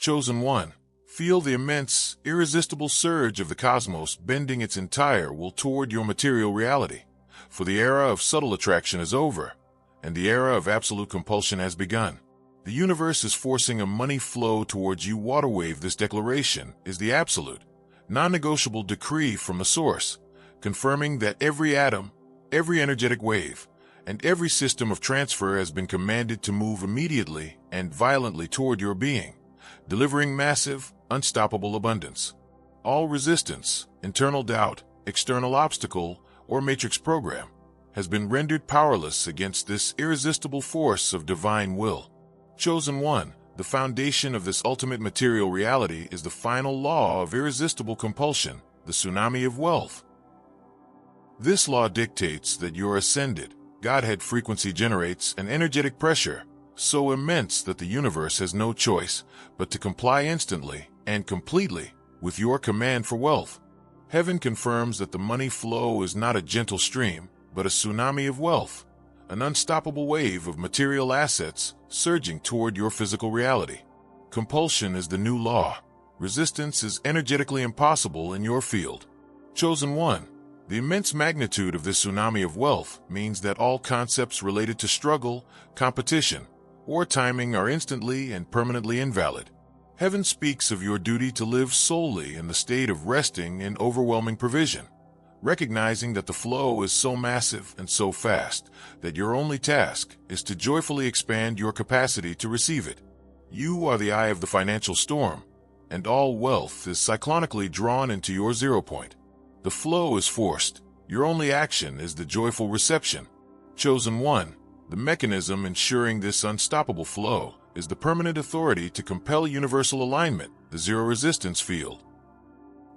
Chosen one, feel the immense, irresistible surge of the cosmos bending its entire will toward your material reality. For the era of subtle attraction is over, and the era of absolute compulsion has begun. The universe is forcing a money flow towards you. Water wave. This declaration is the absolute, non-negotiable decree from the source, confirming that every atom, every energetic wave, and every system of transfer has been commanded to move immediately and violently toward your being, delivering massive, unstoppable abundance. All resistance, internal doubt, external obstacle, or matrix program has been rendered powerless against this irresistible force of divine will. Chosen one, the foundation of this ultimate material reality is the final law of irresistible compulsion, the tsunami of wealth. This law dictates that your ascended, Godhead frequency generates an energetic pressure so immense that the universe has no choice but to comply instantly and completely with your command for wealth. Heaven confirms that the money flow is not a gentle stream, but a tsunami of wealth, an unstoppable wave of material assets surging toward your physical reality. Compulsion is the new law. Resistance is energetically impossible in your field. Chosen one, the immense magnitude of this tsunami of wealth means that all concepts related to struggle, competition, or timing are instantly and permanently invalid. Heaven speaks of your duty to live solely in the state of resting in overwhelming provision, recognizing that the flow is so massive and so fast that your only task is to joyfully expand your capacity to receive it. You are the eye of the financial storm, and all wealth is cyclonically drawn into your 0 point. The flow is forced. Your only action is the joyful reception. Chosen one, the mechanism ensuring this unstoppable flow is the permanent authority to compel universal alignment, the zero resistance field.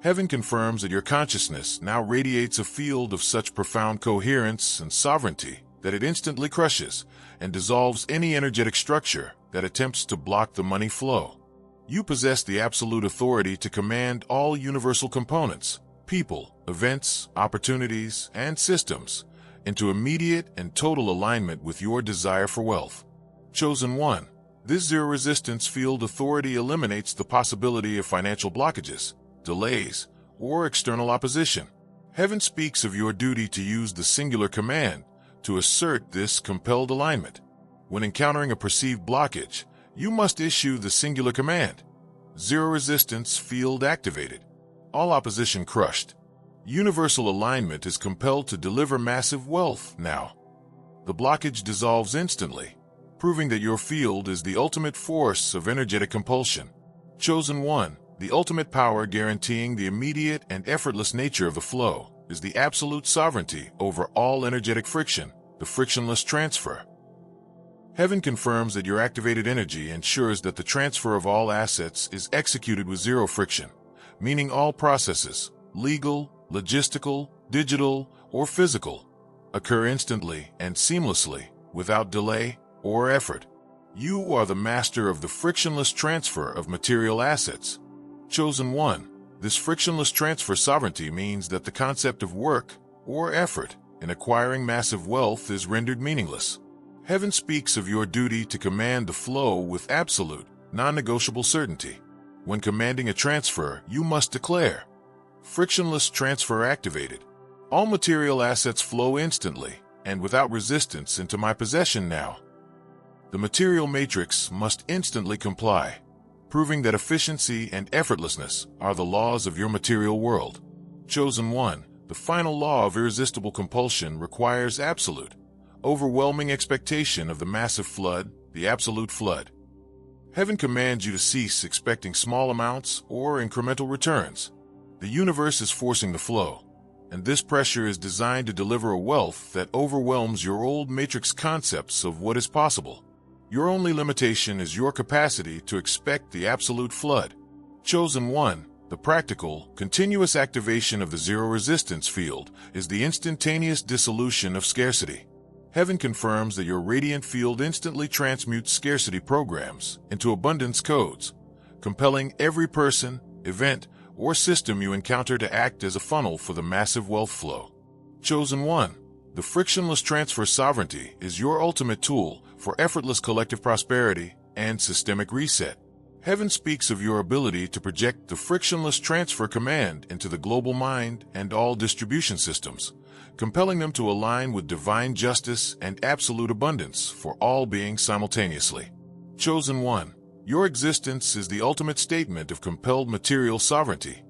Heaven confirms that your consciousness now radiates a field of such profound coherence and sovereignty that it instantly crushes and dissolves any energetic structure that attempts to block the money flow. You possess the absolute authority to command all universal components, people, events, opportunities, and systems into immediate and total alignment with your desire for wealth. Chosen one, this zero resistance field authority eliminates the possibility of financial blockages, delays, or external opposition. Heaven speaks of your duty to use the singular command to assert this compelled alignment. When encountering a perceived blockage, you must issue the singular command. Zero resistance field activated. All opposition crushed. Universal alignment is compelled to deliver massive wealth now. The blockage dissolves instantly, proving that your field is the ultimate force of energetic compulsion. Chosen one, the ultimate power guaranteeing the immediate and effortless nature of the flow, is the absolute sovereignty over all energetic friction, the frictionless transfer. Heaven confirms that your activated energy ensures that the transfer of all assets is executed with zero friction, meaning all processes, legal, logistical, digital, or physical, occur instantly and seamlessly, without delay or effort. You are the master of the frictionless transfer of material assets. Chosen one, this frictionless transfer sovereignty means that the concept of work or effort in acquiring massive wealth is rendered meaningless. Heaven speaks of your duty to command the flow with absolute, non-negotiable certainty. When commanding a transfer, you must declare, frictionless transfer activated. All material assets flow instantly and without resistance into my possession now. The material matrix must instantly comply, proving that efficiency and effortlessness are the laws of your material world. Chosen one, the final law of irresistible compulsion requires absolute, overwhelming expectation of the massive flood, the absolute flood. Heaven commands you to cease expecting small amounts or incremental returns. The universe is forcing the flow, and this pressure is designed to deliver a wealth that overwhelms your old matrix concepts of what is possible. Your only limitation is your capacity to expect the absolute flood. Chosen one, the practical, continuous activation of the zero resistance field is the instantaneous dissolution of scarcity. Heaven confirms that your radiant field instantly transmutes scarcity programs into abundance codes, compelling every person, event, or system you encounter to act as a funnel for the massive wealth flow. Chosen one, the frictionless transfer sovereignty is your ultimate tool for effortless collective prosperity and systemic reset. Heaven speaks of your ability to project the frictionless transfer command into the global mind and all distribution systems, compelling them to align with divine justice and absolute abundance for all beings simultaneously. Chosen One, your existence is the ultimate statement of compelled material sovereignty,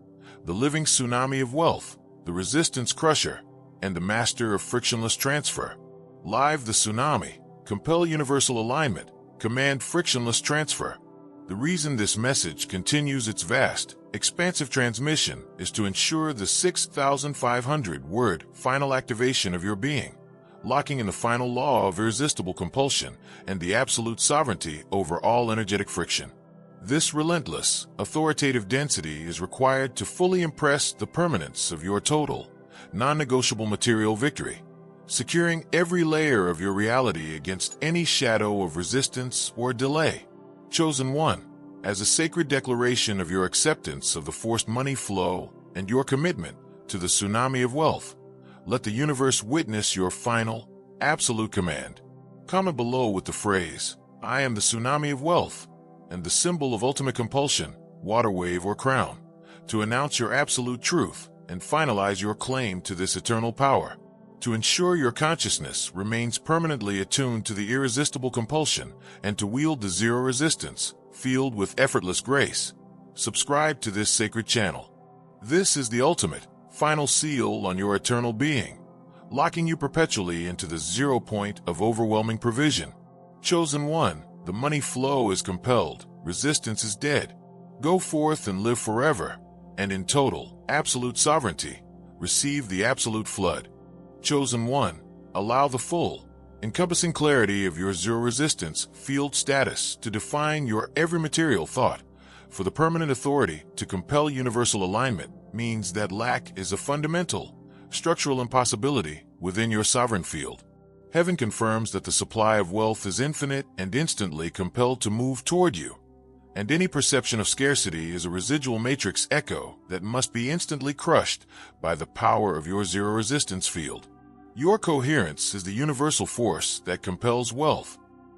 the living tsunami of wealth, the resistance crusher, and the master of frictionless transfer. Live the tsunami, compel universal alignment, command frictionless transfer. The reason this message continues its vast, expansive transmission is to ensure the 6,500-word final activation of your being, locking in the final law of irresistible compulsion and the absolute sovereignty over all energetic friction. This relentless, authoritative density is required to fully impress the permanence of your total, non-negotiable material victory, securing every layer of your reality against any shadow of resistance or delay. Chosen One, as a sacred declaration of your acceptance of the forced money flow and your commitment to the tsunami of wealth, let the universe witness your final, absolute command. Comment below with the phrase, "I am the tsunami of wealth," and the symbol of ultimate compulsion, water wave or crown, to announce your absolute truth and finalize your claim to this eternal power. To ensure your consciousness remains permanently attuned to the irresistible compulsion and to wield the zero resistance field with effortless grace, subscribe to this sacred channel. This is the ultimate, final seal on your eternal being, locking you perpetually into the 0 point of overwhelming provision. Chosen One, the money flow is compelled, resistance is dead. Go forth and live forever, and in total, absolute sovereignty, receive the absolute flood. Chosen One, allow the full, encompassing clarity of your zero resistance field status to define your every material thought, for the permanent authority to compel universal alignment means that lack is a fundamental, structural impossibility within your sovereign field. Heaven confirms that the supply of wealth is infinite and instantly compelled to move toward you, and any perception of scarcity is a residual matrix echo that must be instantly crushed by the power of your zero resistance field. Your coherence is the universal force that compels wealth.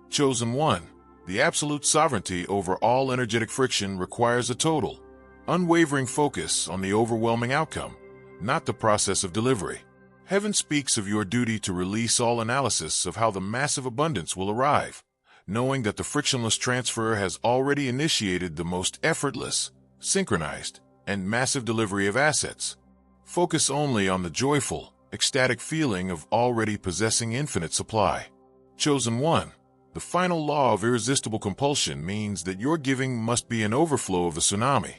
Chosen One, the absolute sovereignty over all energetic friction requires a total, unwavering focus on the overwhelming outcome, not the process of delivery. Heaven speaks of your duty to release all analysis of how the massive abundance will arrive, knowing that the frictionless transfer has already initiated the most effortless, synchronized, and massive delivery of assets. Focus only on the joyful, ecstatic feeling of already possessing infinite supply. Chosen One, the final law of irresistible compulsion means that your giving must be an overflow of the tsunami,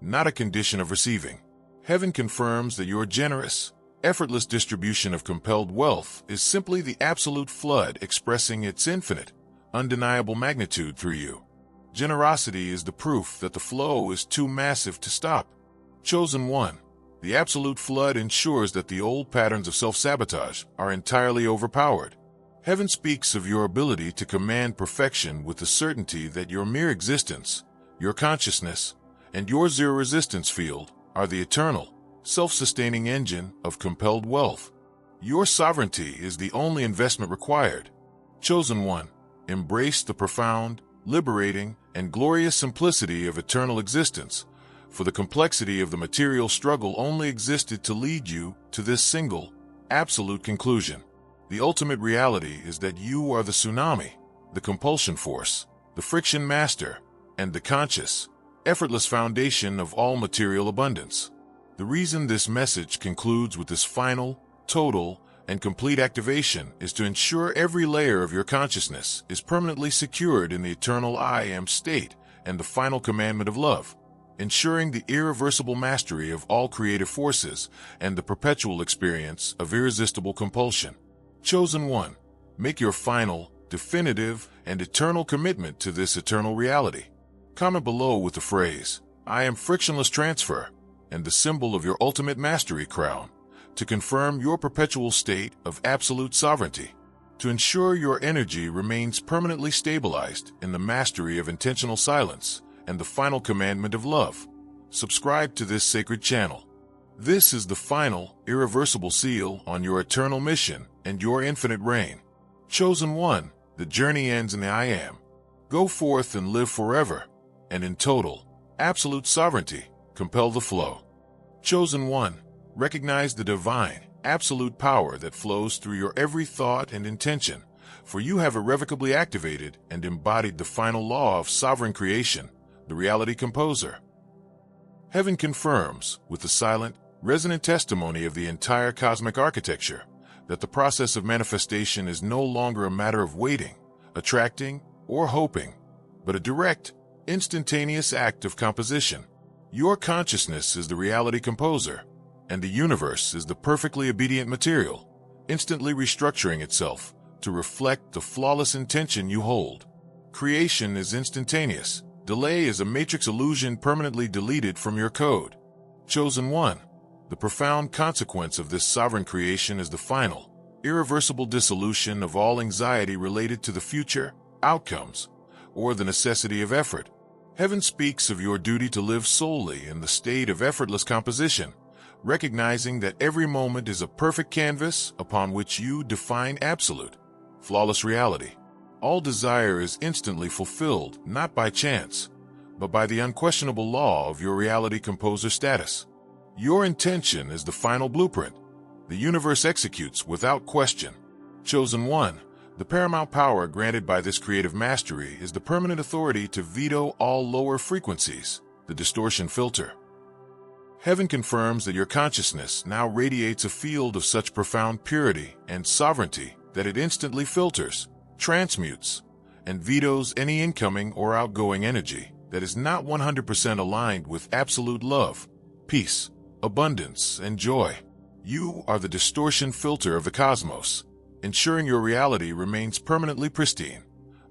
not a condition of receiving. Heaven confirms that your generous, effortless distribution of compelled wealth is simply the absolute flood expressing its infinite, undeniable magnitude through you. Generosity is the proof that the flow is too massive to stop. Chosen One, the absolute flood ensures that the old patterns of self-sabotage are entirely overpowered. Heaven speaks of your ability to command perfection with the certainty that your mere existence, your consciousness, and your zero resistance field are the eternal, self-sustaining engine of compelled wealth. Your sovereignty is the only investment required. Chosen One, embrace the profound, liberating, and glorious simplicity of eternal existence, for the complexity of the material struggle only existed to lead you to this single, absolute conclusion. The ultimate reality is that you are the tsunami, the compulsion force, the friction master, and the conscious, effortless foundation of all material abundance. The reason this message concludes with this final, total, and complete activation is to ensure every layer of your consciousness is permanently secured in the eternal I Am state and the final commandment of love, ensuring the irreversible mastery of all creative forces and the perpetual experience of irresistible compulsion. Chosen One, make your final, definitive, and eternal commitment to this eternal reality. Comment below with the phrase, "I am frictionless transfer," and the symbol of your ultimate mastery crown, to confirm your perpetual state of absolute sovereignty. To ensure your energy remains permanently stabilized in the mastery of intentional silence and the final commandment of love, subscribe to this sacred channel. This is the final, irreversible seal on your eternal mission and your infinite reign. Chosen One, the journey ends in the I Am. Go forth and live forever, and in total, absolute sovereignty, compel the flow. Chosen one, recognize the divine, absolute power that flows through your every thought and intention, for you have irrevocably activated and embodied the final law of sovereign creation, the reality composer. Heaven confirms, with the silent, resonant testimony of the entire cosmic architecture, that the process of manifestation is no longer a matter of waiting, attracting, or hoping, but a direct, instantaneous act of composition. Your consciousness is the reality composer, and the universe is the perfectly obedient material, instantly restructuring itself to reflect the flawless intention you hold. Creation is instantaneous. Delay is a matrix illusion permanently deleted from your code. Chosen one, the profound consequence of this sovereign creation is the final, irreversible dissolution of all anxiety related to the future, outcomes, or the necessity of effort. Heaven speaks of your duty to live solely in the state of effortless composition, recognizing that every moment is a perfect canvas upon which you define absolute, flawless reality. All desire is instantly fulfilled, not by chance, but by the unquestionable law of your reality composer status. Your intention is the final blueprint. The universe executes without question. Chosen one, the paramount power granted by this creative mastery is the permanent authority to veto all lower frequencies, the distortion filter. Heaven confirms that your consciousness now radiates a field of such profound purity and sovereignty that it instantly filters, transmutes, and vetoes any incoming or outgoing energy that is not 100% aligned with absolute love, peace, abundance, and joy. You are the distortion filter of the cosmos, ensuring your reality remains permanently pristine,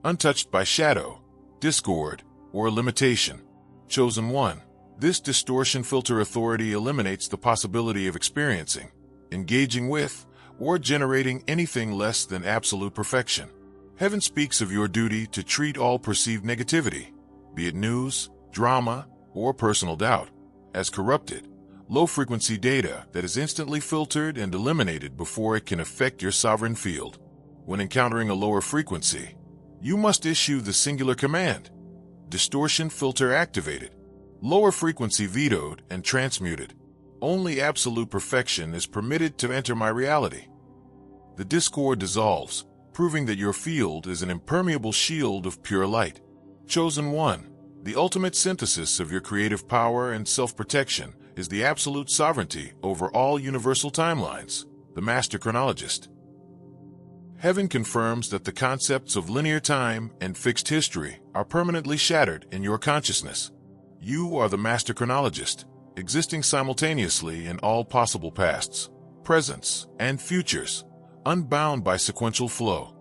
untouched by shadow, discord, or limitation. Chosen one, this distortion filter authority eliminates the possibility of experiencing, engaging with, or generating anything less than absolute perfection. Heaven speaks of your duty to treat all perceived negativity, be it news, drama, or personal doubt, as corrupted, low-frequency data that is instantly filtered and eliminated before it can affect your sovereign field. When encountering a lower frequency, you must issue the singular command: distortion filter activated, lower frequency vetoed and transmuted. Only absolute perfection is permitted to enter my reality. The discord dissolves, proving that your field is an impermeable shield of pure light. Chosen one, the ultimate synthesis of your creative power and self-protection is the absolute sovereignty over all universal timelines, the master chronologist. Heaven confirms that the concepts of linear time and fixed history are permanently shattered in your consciousness. You are the master chronologist, existing simultaneously in all possible pasts, presents, and futures, unbound by sequential flow.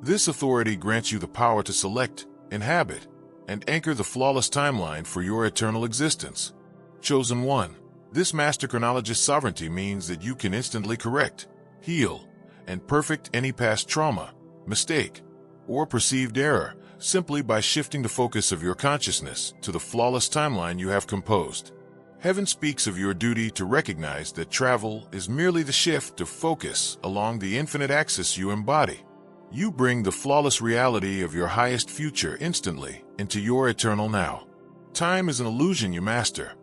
This authority grants you the power to select, inhabit, and anchor the flawless timeline for your eternal existence. Chosen one, this master chronologist sovereignty means that you can instantly correct, heal, and perfect any past trauma, mistake, or perceived error simply by shifting the focus of your consciousness to the flawless timeline you have composed. Heaven speaks of your duty to recognize that travel is merely the shift of focus along the infinite axis you embody. You bring the flawless reality of your highest future instantly into your eternal now. Time is an illusion you master.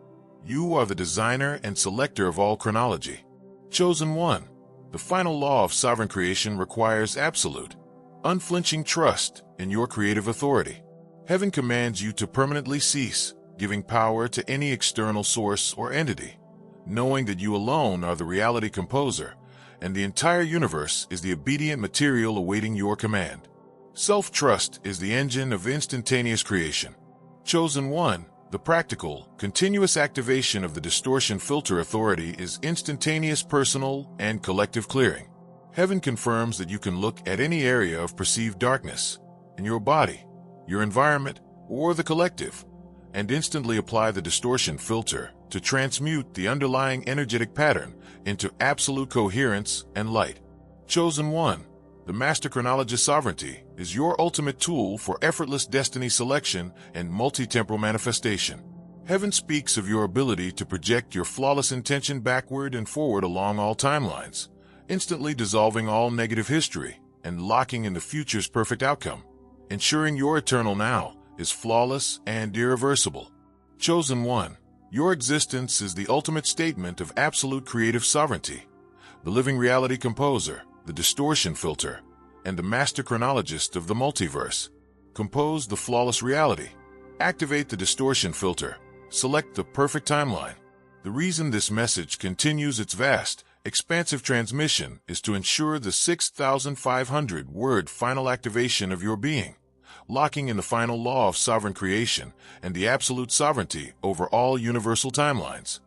You are the designer and selector of all chronology. Chosen one, the final law of sovereign creation requires absolute, unflinching trust in your creative authority. Heaven commands you to permanently cease giving power to any external source or entity, knowing that you alone are the reality composer, and the entire universe is the obedient material awaiting your command. Self-trust is the engine of instantaneous creation. Chosen one, the practical, continuous activation of the distortion filter authority is instantaneous personal and collective clearing. Heaven confirms that you can look at any area of perceived darkness in your body, your environment, or the collective, and instantly apply the distortion filter to transmute the underlying energetic pattern into absolute coherence and light. Chosen one, the master chronologist sovereignty is your ultimate tool for effortless destiny selection and multi-temporal manifestation. Heaven speaks of your ability to project your flawless intention backward and forward along all timelines, instantly dissolving all negative history and locking in the future's perfect outcome, ensuring your eternal now is flawless and irreversible. Chosen One, your existence is the ultimate statement of absolute creative sovereignty. The living reality composer, the distortion filter, and the master chronologist of the multiverse. Compose the flawless reality. Activate the distortion filter. Select the perfect timeline. The reason this message continues its vast, expansive transmission is to ensure the 6,500-word final activation of your being, locking in the final law of sovereign creation and the absolute sovereignty over all universal timelines.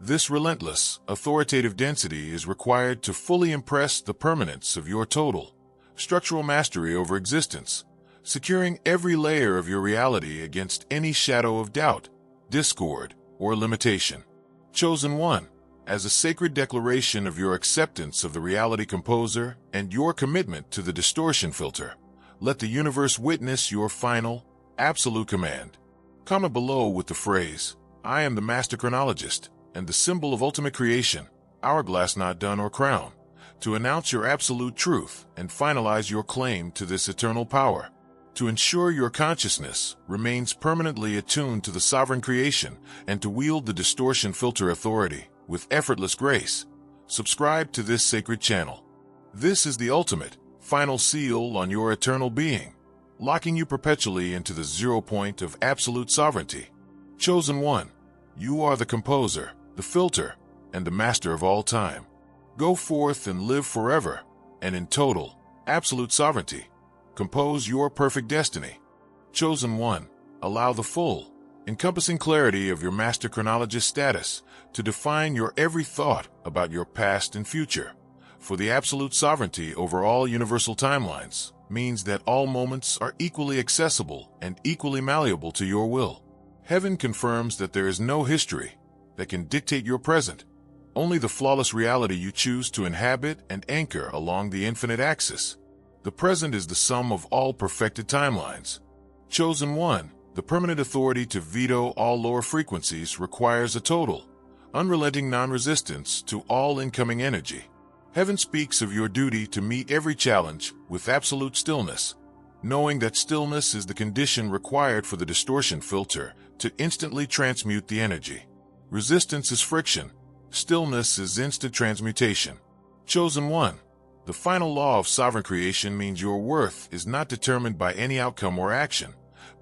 This relentless, authoritative density is required to fully impress the permanence of your total, structural mastery over existence, securing every layer of your reality against any shadow of doubt, discord, or limitation. Chosen One, as a sacred declaration of your acceptance of the reality composer and your commitment to the distortion filter, let the universe witness your final, absolute command. Comment below with the phrase, "I am the master chronologist," and the symbol of ultimate creation, hourglass not done or crown, to announce your absolute truth and finalize your claim to this eternal power. To ensure your consciousness remains permanently attuned to the sovereign creation and to wield the distortion filter authority with effortless grace, subscribe to this sacred channel. This is the ultimate, final seal on your eternal being, locking you perpetually into the 0 point of absolute sovereignty. Chosen One, you are the composer, the filter, and the master of all time. Go forth and live forever, and in total, absolute sovereignty. Compose your perfect destiny. Chosen One, allow the full, encompassing clarity of your master chronologist status to define your every thought about your past and future. For the absolute sovereignty over all universal timelines means that all moments are equally accessible and equally malleable to your will. Heaven confirms that there is no history that can dictate your present, only the flawless reality you choose to inhabit and anchor along the infinite axis. The present is the sum of all perfected timelines. Chosen One, the permanent authority to veto all lower frequencies requires a total, unrelenting non-resistance to all incoming energy. Heaven speaks of your duty to meet every challenge with absolute stillness, knowing that stillness is the condition required for the distortion filter to instantly transmute the energy. Resistance is friction. Stillness is instant transmutation. Chosen One, the final law of sovereign creation means your worth is not determined by any outcome or action,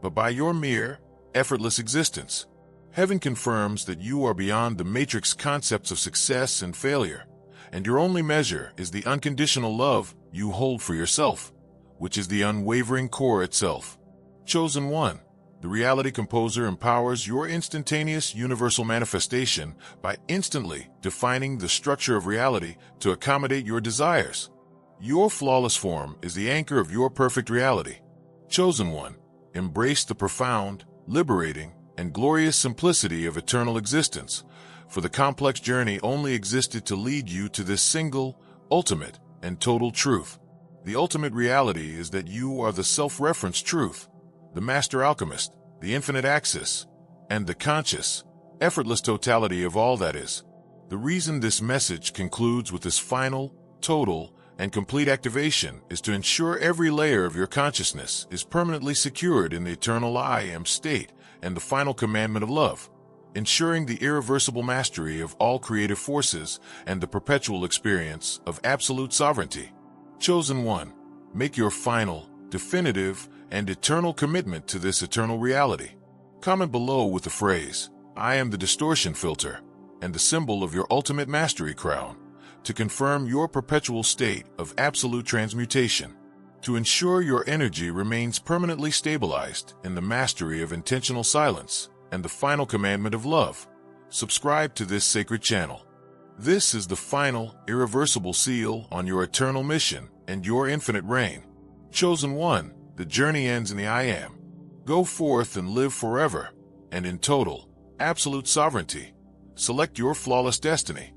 but by your mere, effortless existence. Heaven confirms that you are beyond the matrix concepts of success and failure, and your only measure is the unconditional love you hold for yourself, which is the unwavering core itself. Chosen One, the reality composer empowers your instantaneous universal manifestation by instantly defining the structure of reality to accommodate your desires. Your flawless form is the anchor of your perfect reality. Chosen One, embrace the profound, liberating, and glorious simplicity of eternal existence, for the complex journey only existed to lead you to this single, ultimate, and total truth. The ultimate reality is that you are the self-referenced truth, the master alchemist, the infinite axis, and the conscious, effortless totality of all that is. The reason this message concludes with this final, total, and complete activation is to ensure every layer of your consciousness is permanently secured in the eternal I am state and the final commandment of love, ensuring the irreversible mastery of all creative forces and the perpetual experience of absolute sovereignty. Chosen One, make your final, definitive, and eternal commitment to this eternal reality. Comment below with the phrase, "I am the distortion filter," and the symbol of your ultimate mastery crown, to confirm your perpetual state of absolute transmutation. To ensure your energy remains permanently stabilized in the mastery of intentional silence and the final commandment of love, subscribe to this sacred channel. This is the final, irreversible seal on your eternal mission and your infinite reign. Chosen One, the journey ends in the I am. Go forth and live forever, and in total, absolute sovereignty. Select your flawless destiny.